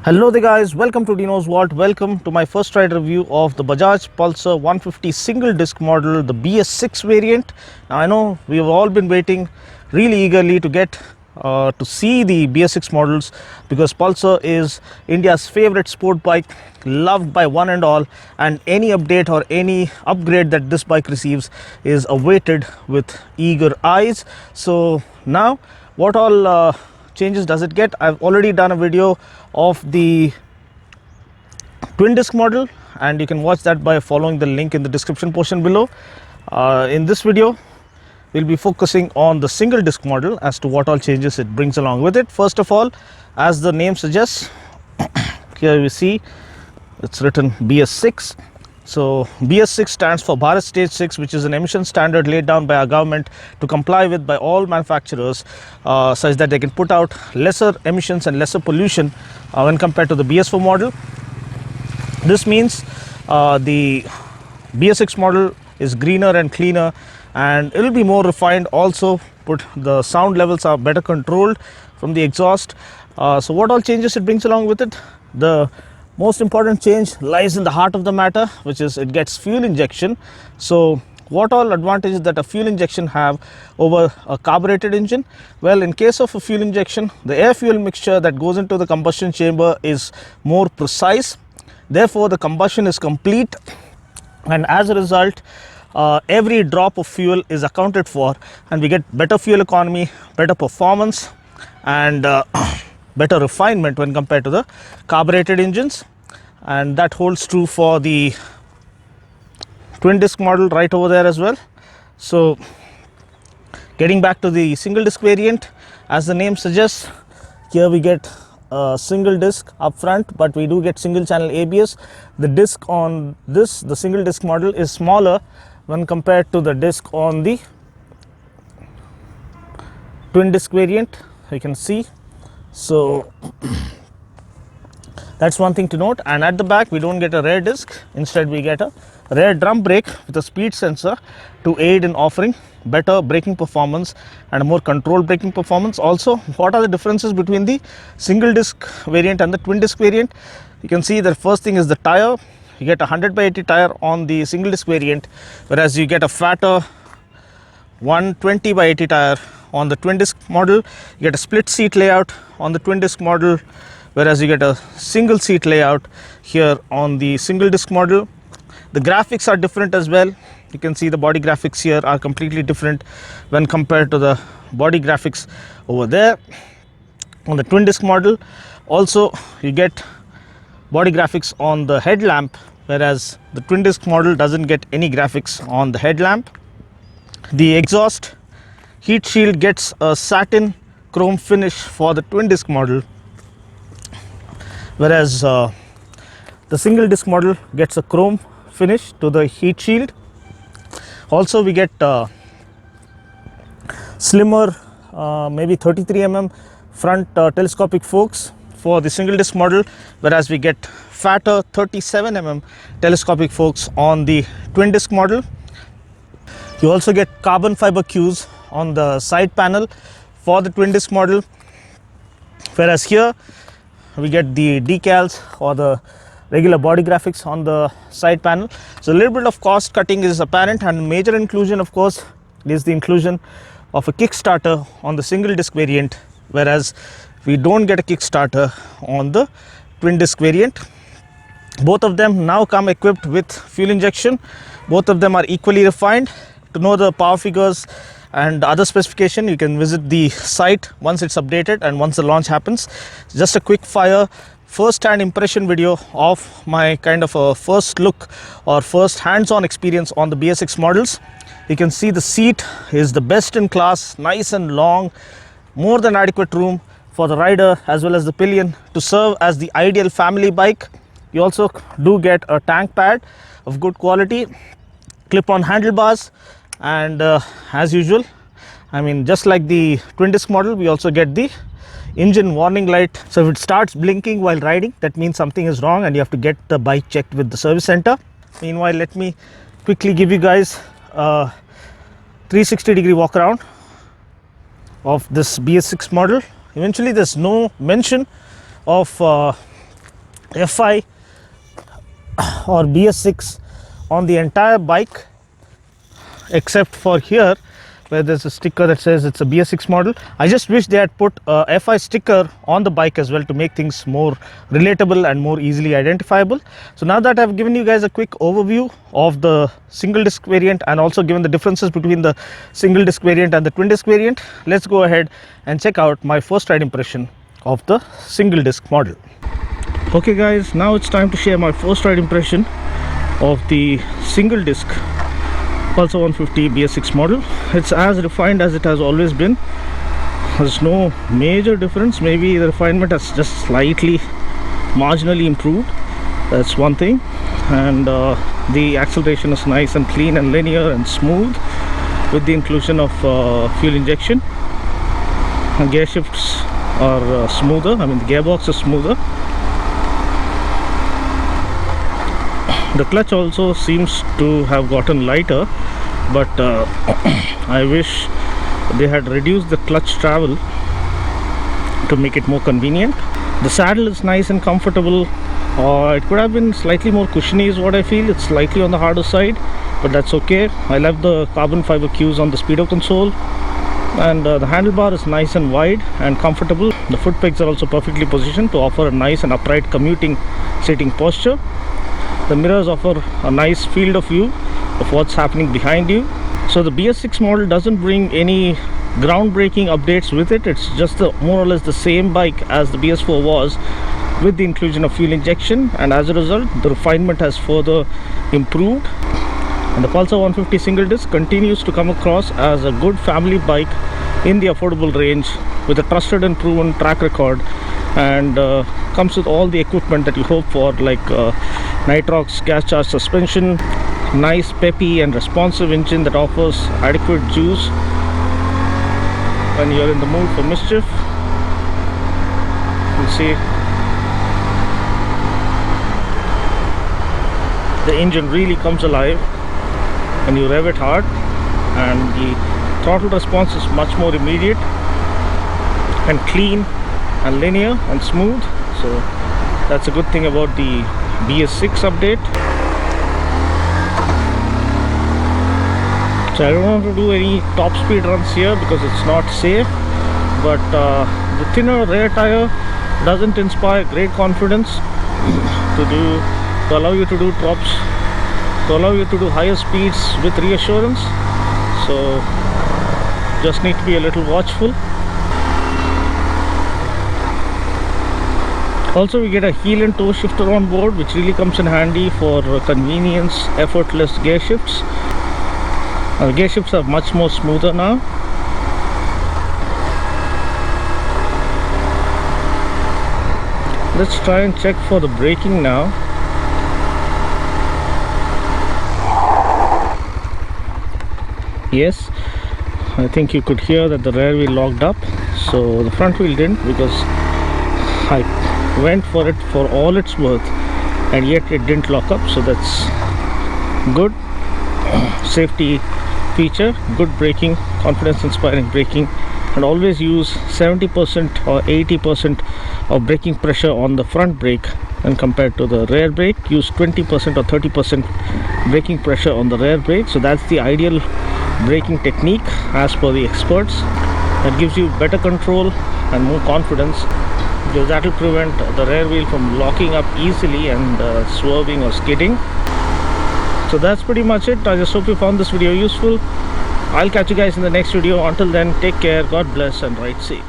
Hello there guys, welcome to Dinos Vault. Welcome to my first ride review of the Bajaj Pulsar 150 single disc model, the BS6 variant. Now I know we have all been waiting really eagerly to get to see the BS6 models because Pulsar is India's favorite sport bike, loved by one and all, and any update or any upgrade that this bike receives is awaited with eager eyes. So now what all changes does it get? I've already done a video of the twin disc model and you can watch that by following the link in the description portion below. In this video we'll be focusing on the single disc model as to what all changes it brings along with it. First of all, as the name suggests, here we see it's written BS6. So BS6 stands for Bharat Stage 6, which is an emission standard laid down by our government to comply with by all manufacturers such that they can put out lesser emissions and lesser pollution when compared to the BS4 model. This means the BS6 model is greener and cleaner and it will be more refined. Also, the sound levels are better controlled from the exhaust. So what all changes it brings along with it? The most important change lies in the heart of the matter, which is it gets fuel injection. So what all advantages that a fuel injection have over a carbureted engine? Well, in case of a fuel injection, the air fuel mixture that goes into the combustion chamber is more precise. Therefore, the combustion is complete, and as a result, every drop of fuel is accounted for and we get better fuel economy, better performance and better refinement when compared to the carbureted engines. And that holds true for the twin disc model right over there as well. So getting back to the single disc variant, as the name suggests, here we get a single disc up front, but we do get single channel ABS. The disc on this, the single disc model, is smaller when compared to the disc on the twin disc variant, you can see. So that's one thing to note. And at the back we don't get a rear disc, instead we get a rear drum brake with a speed sensor to aid in offering better braking performance and a more controlled braking performance. Also, what are the differences between the single disc variant and the twin disc variant? You can see the first thing is the tire. You get a 100/80 tire on the single disc variant, whereas you get a fatter 120/80 tire on the twin disc model. You get a split seat layout on the twin disc model, whereas you get a single seat layout here on the single disc model. The graphics are different as well. You can see the body graphics here are completely different when compared to the body graphics over there on the twin disc model. Also, you get body graphics on the headlamp, whereas the twin disc model doesn't get any graphics on the headlamp. The exhaust heat shield gets a satin chrome finish for the twin disc model, whereas the single disc model gets a chrome finish to the heat shield. Also, we get slimmer maybe 33 mm front telescopic forks for the single disc model, whereas we get fatter 37 mm telescopic forks on the twin disc model. You also get carbon fiber cues on the side panel for the twin disc model, whereas here we get the decals or the regular body graphics on the side panel. So a little bit of cost cutting is apparent, and major inclusion of course is the inclusion of a Kickstarter on the single disc variant, whereas we don't get a Kickstarter on the twin disc variant. Both of them now come equipped with fuel injection. Both of them are equally refined. To know the power figures and other specification, you can visit the site once it's updated and once the launch happens. Just a quick fire first hand impression video of my kind of a first look or first hands-on experience on the BS6 models. You can see the seat is the best in class, nice and long, more than adequate room for the rider as well as the pillion to serve as the ideal family bike. You also do get a tank pad of good quality, clip-on handlebars, and as usual, I mean, just like the twin disc model, we also get the engine warning light. So if it starts blinking while riding, that means something is wrong and you have to get the bike checked with the service center. Meanwhile, let me quickly give you guys a 360-degree walk around of this BS6 model. Eventually there's no mention of FI or BS6 on the entire bike, except for here where there's a sticker that says it's a BS6 model. I just wish they had put a FI sticker on the bike as well to make things more relatable and more easily identifiable. So now that I've given you guys a quick overview of the single disc variant and also given the differences between the single disc variant and the twin disc variant, let's go ahead and check out my first ride impression of the single disc model. Okay guys, now it's time to share my first ride impression of the single disc Pulsar 150 BS6 model. It's as refined as it has always been. There's no major difference. Maybe the refinement has just slightly marginally improved. That's one thing. And the acceleration is nice and clean and linear and smooth with the inclusion of fuel injection. And gear shifts are smoother. I mean, the gearbox is smoother. The clutch also seems to have gotten lighter, but I wish they had reduced the clutch travel to make it more convenient. The saddle is nice and comfortable. It could have been slightly more cushiony is what I feel. It's slightly on the harder side, but that's okay. I love the carbon fiber cues on the speedo console, and the handlebar is nice and wide and comfortable. The foot pegs are also perfectly positioned to offer a nice and upright commuting sitting posture. The mirrors offer a nice field of view of what's happening behind you. So the BS6 model doesn't bring any groundbreaking updates with it. It's just more or less the same bike as the BS4 was, with the inclusion of fuel injection, and as a result the refinement has further improved. And the Pulsar 150 single disc continues to come across as a good family bike in the affordable range, with a trusted and proven track record, and comes with all the equipment that you hope for, like Nitrox gas charged suspension, nice peppy and responsive engine that offers adequate juice when you're in the mood for mischief. You see the engine really comes alive when you rev it hard, and the throttle response is much more immediate and clean and linear and smooth. So that's a good thing about the BS6 update. So I don't want to do any top speed runs here because it's not safe, but the thinner rear tire doesn't inspire great confidence to allow you to do tops, to allow you to do higher speeds with reassurance. So just need to be a little watchful. Also, we get a heel and toe shifter on board, which really comes in handy for convenience, effortless gear shifts. Gear shifts are much more smoother now. Let's try and check for the braking now. Yes, I think you could hear that the rear wheel locked up. So the front wheel didn't, because I went for it for all it's worth and yet it didn't lock up. So that's good safety feature, good braking, confidence inspiring braking. And always use 70% or 80% of braking pressure on the front brake, and compared to the rear brake, use 20% or 30% braking pressure on the rear brake. So that's the ideal braking technique as per the experts. That gives you better control and more confidence, because that will prevent the rear wheel from locking up easily and swerving or skidding. So that's pretty much it. I just hope you found this video useful. I'll catch you guys in the next video. Until then, take care, God bless, and ride safe.